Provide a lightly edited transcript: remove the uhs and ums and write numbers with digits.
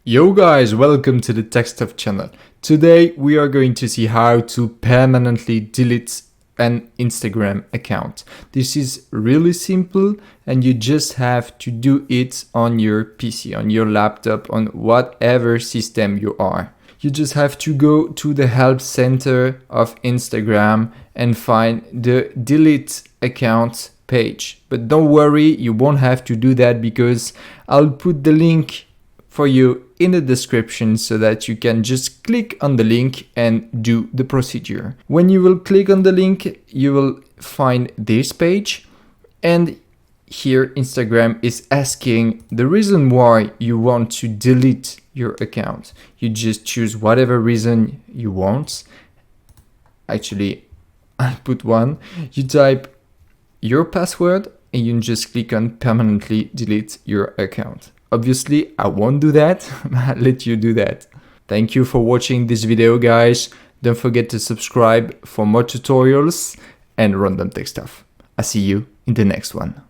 Yo guys, welcome to the Tech Stuff channel. Today we are going to see how to permanently delete an Instagram account. This is really simple and you just have to do it on your PC, on your laptop, on whatever system you are. You just have to go to the help center of Instagram and find the delete account page. But don't worry, you won't have to do that because I'll put the link for you in the description so that you can just click on the link and do the procedure. When you will click on the link, you will find this page, and here Instagram is asking the reason why you want to delete your account. You just choose whatever reason you want. Actually, I'll put one. You type your password and you just click on permanently delete your account. Obviously, I won't do that, I'll let you do that. Thank you for watching this video, guys. Don't forget to subscribe for more tutorials and random tech stuff. I'll see you in the next one.